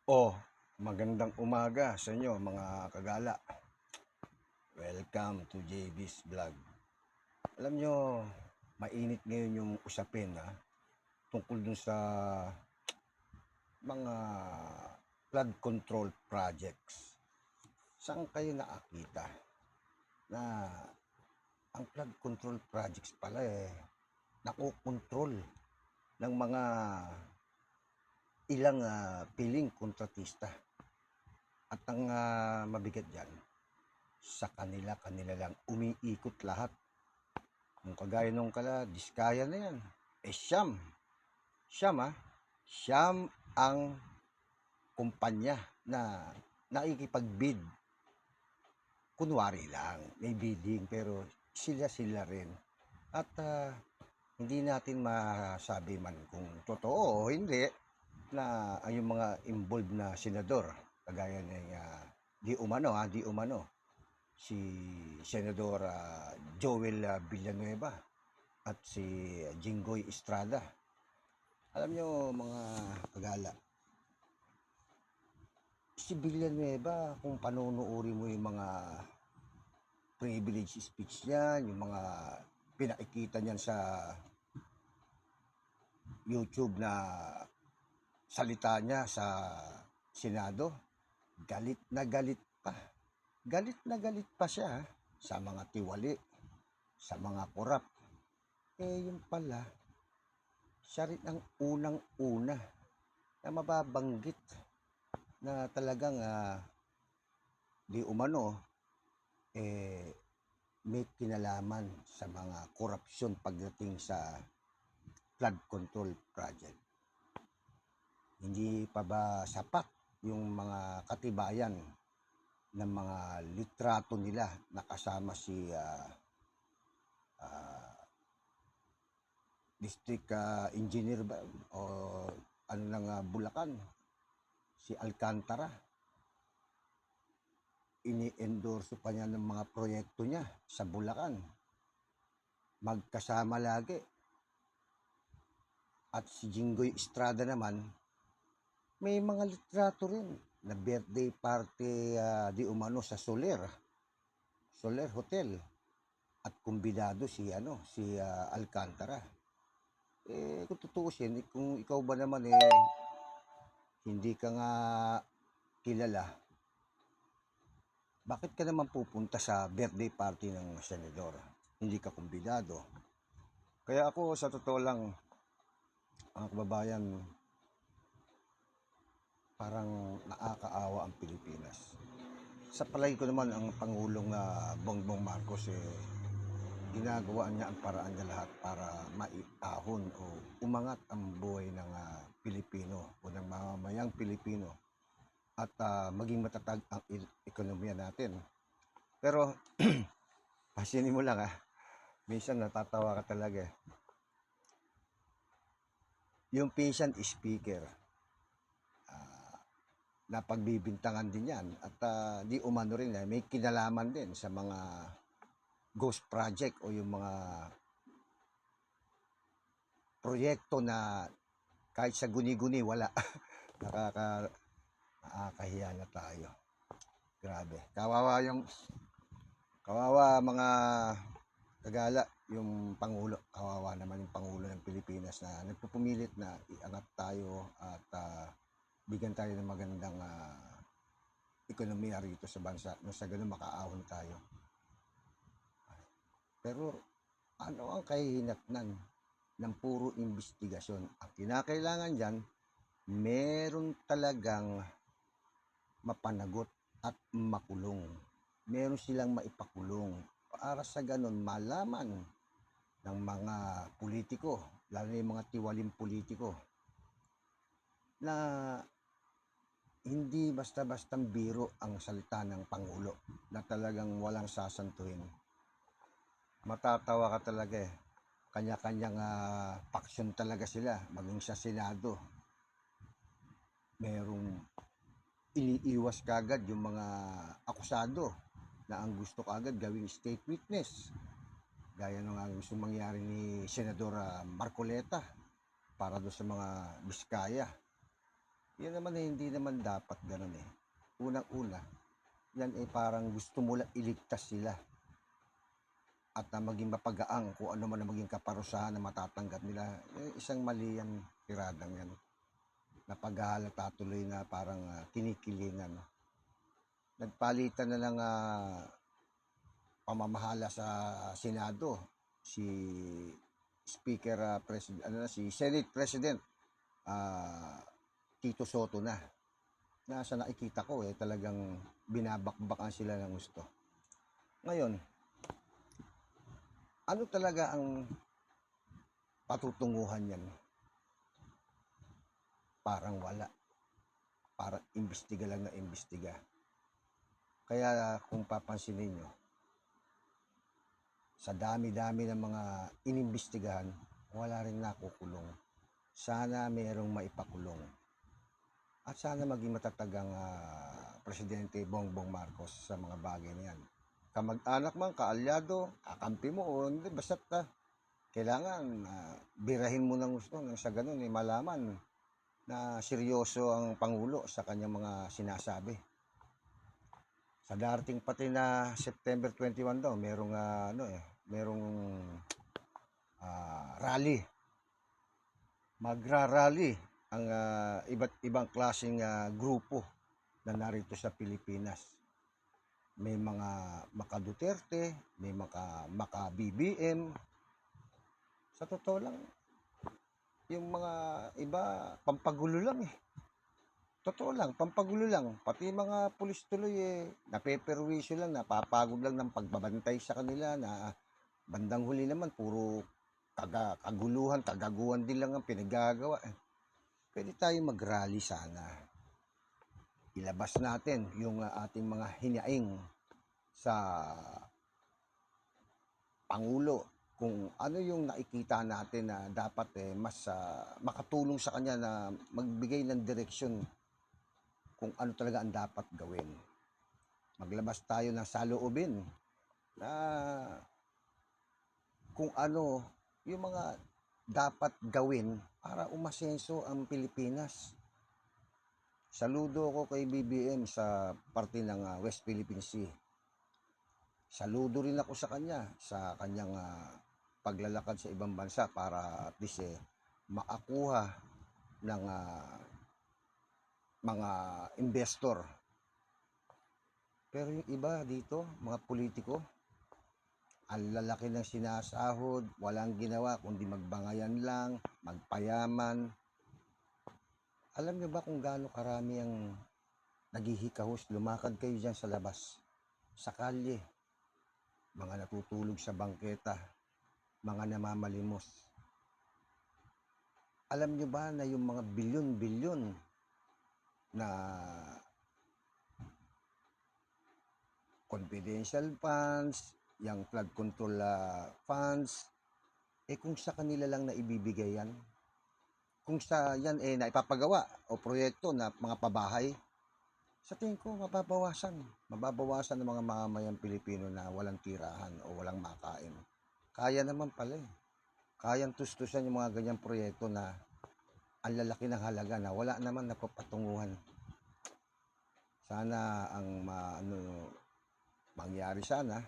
Oh, magandang umaga sa inyo mga kagala. Welcome to JB's Vlog. Alam nyo, mainit ngayon yung usapin tungkol dun sa mga flood control projects. Saan kayo nakakita na ang flood control projects pala nakokontrol ng mga ilang piling kontratista. At ang mabigat dyan, sa kanila lang umiikot lahat. Kung kagaya nung Diskaya na yan, siyam. Siyam ang kumpanya na nakikipagbid. Kunwari lang, may bidding pero sila rin. At hindi natin masabi man kung totoo o hindi na yung mga involved na senador, kagaya ng di umano, si Senador Joel Villanueva at si Jinggoy Estrada. Alam nyo mga kagala, si Villanueva, kung panunuuri mo yung mga privilege speech niya, yung mga pinakikita niyan sa YouTube na salita niya sa Senado, galit na galit pa. Galit na galit pa siya sa mga tiwali, sa mga korap. Yun pala, siya rin ang unang-una na mababanggit na talagang di umano may kinalaman sa mga korupsyon pagdating sa flood control project. Hindi pa ba sapat yung mga katibayan ng mga litrato nila na kasama si district engineer ba o ano ng Bulacan, si Alcantara. Ini-endorso pa niya ng mga proyekto niya sa Bulacan. Magkasama lagi. At si Jinggoy Estrada naman, may mga litrato rin na birthday party di umano sa Soler Hotel. At kumbidado si Alcantara. Kung tutuusin, kung ikaw ba naman hindi ka nga kilala, bakit ka naman pupunta sa birthday party ng senador? Hindi ka kumbidado. Kaya ako sa totoo lang, mga kababayan, parang nakakaawa ang Pilipinas. Sa palagi ko naman ang Pangulong Bongbong Marcos ginagawa niya ang paraan niya lahat para maiahon o umangat ang buhay ng Pilipino o ng mamamayang Pilipino at maging matatag ang ekonomiya natin. Pero pasinin mo lang minsan natatawa ka talaga Yung patient speaker, na pagbibintangan din yan at di umano rin may kinalaman din sa mga ghost project o yung mga proyekto na kahit sa guni-guni wala. Nakakahiya na tayo. Grabe. Kawawa mga kagala, yung Pangulo. Kawawa naman yung Pangulo ng Pilipinas na nagpupumilit na iangat tayo at bigyan tayo ng magandang ekonomiya rito sa bansa. Nung sa ganun makaahon tayo. Pero ano ang kahihinatnan ng puro investigasyon? Ang kinakailangan dyan, meron talagang mapanagot at makulong. Meron silang maipakulong para sa ganun malaman ng mga politiko, lalo na yung mga tiwaling politiko, na hindi basta-bastang biro ang salita ng Pangulo na talagang walang sasantuhin. Matatawa ka talaga Kanya-kanyang faction talaga sila, maging sa Senado. Merong iniiwas kagad yung mga akusado na ang gusto kagad gawing state witness. Gaya ng gusto mangyari ni Senador Marcoleta para doon sa mga Biskaya. Yun naman eh, hindi naman dapat gano'n eh. Unang-una, yan eh parang gusto mo lang iligtas sila at maging mapagaang kung ano man ang maging kaparusahan na matatanggap nila. Eh, isang mali yan, tiradang yan. Na paghahalata tuloy na parang kinikilingan. Nagpalitan na ng pamamahala sa Senado si Speaker President, si Senate President ah, Tito Soto na. Nasa nakikita ko eh talagang binabakbakan sila ng gusto. Ngayon, ano talaga ang patutunguhan yan? Parang wala. Parang imbestiga lang na imbestiga. Kaya kung papansinin nyo, sa dami-dami ng mga inimbestigahan, wala rin nakukulong. Sana mayroong maipakulong. At sana maging matatag ang Presidente Bongbong Marcos sa mga bagay na yan. Kamag-anak man, kaalyado, kakampi mo o hindi, basta kailangan birahin mo ng gusto nang sa ganun malaman na seryoso ang Pangulo sa kanyang mga sinasabi. Sa darating pati na September 21 daw, merong rally. Magra-rally ang iba't ibang klaseng grupo na narito sa Pilipinas. May mga Maka Duterte, may Maka BBM. Sa totoo lang, yung mga iba, pampagulo lang eh. Totoo lang, pampagulo lang. Pati mga pulis tuloy napeperwisyo lang, napapagod lang ng pagbabantay sa kanila na bandang huli naman, puro kaguluhan, kagaguhan din lang ang pinagagawa. Pwede tayo mag-rally sana. Ilabas natin yung ating mga hinaing sa Pangulo kung ano yung nakikita natin na dapat mas makatulong sa kanya na magbigay ng direksyon kung ano talaga ang dapat gawin. Maglabas tayo ng saloobin na kung ano yung mga dapat gawin para umasenso ang Pilipinas. Saludo ko kay BBM sa parte ng West Philippine Sea. Saludo rin ako sa kanya sa kanyang paglalakad sa ibang bansa para at least makakuha ng mga investor. Pero yung iba dito, mga politiko, ang lalaki ng sinasahod, walang ginawa kundi magbangayan lang, magpayaman. Alam niyo ba kung gaano karami ang naghihikahos, lumakad kayo dyan sa labas, sa kalye, mga natutulog sa bangketa, mga namamalimos. Alam niyo ba na yung mga bilyon-bilyon na confidential funds, yung flood control funds, kung sa kanila lang na ibibigay yan, kung sa yan naipapagawa o proyekto na mga pabahay, sa tingin ko mababawasan ng mga mamamayang Pilipino na walang tirahan o walang makain. Kaya naman pala kayang tustusan yung mga ganyang proyekto na ang lalaki ng halaga na wala naman napapatunguhan. Sana ang mangyari sana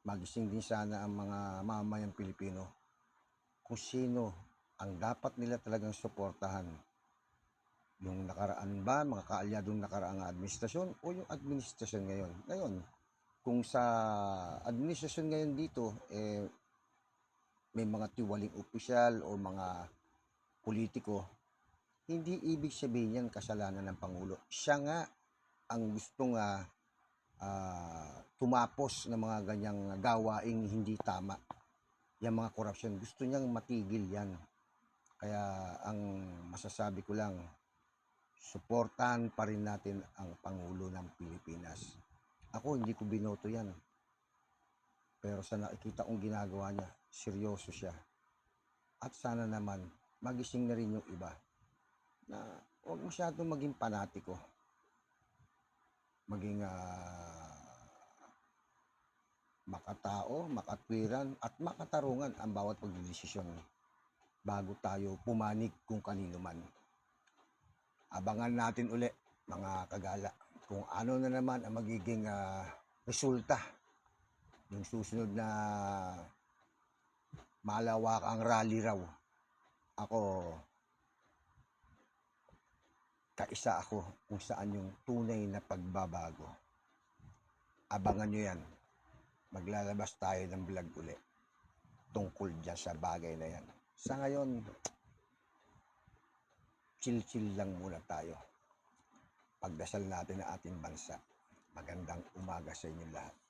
magising din sana ang mga mamamayang Pilipino kung sino ang dapat nila talagang suportahan. Yung nakaraan ba, mga kaalyadong nakaraang administrasyon o yung administrasyon ngayon? Ngayon, kung sa administrasyon ngayon dito, may mga tiwaling opisyal o mga politiko, hindi ibig sabihin yan kasalanan ng Pangulo. Siya nga ang gustong tumapos ng mga ganyang gawaing hindi tama. Yung mga korupsyon, gusto niyang matigil yan. Kaya ang masasabi ko lang, suportahan pa rin natin ang Pangulo ng Pilipinas. Ako, hindi ko binoto yan. Pero sa nakikita kong ginagawa niya, seryoso siya. At sana naman, magising na rin yung iba na huwag masyadong maging panatiko. Maging makatao, makatwiran, at makatarungan ang bawat pagdedesisyon. bago tayo pumanig kung kanino man. Abangan natin uli mga kagala kung ano na naman ang magiging resulta yung susunod na malawakang rally raw. Ako, kaisa ako kung saan yung tunay na pagbabago. Abangan nyo yan. Maglalabas tayo ng vlog uli tungkol dyan sa bagay na yan. Sa ngayon, chill-chill lang muna tayo. Pagdasal natin ang ating bansa. Magandang umaga sa inyo lahat.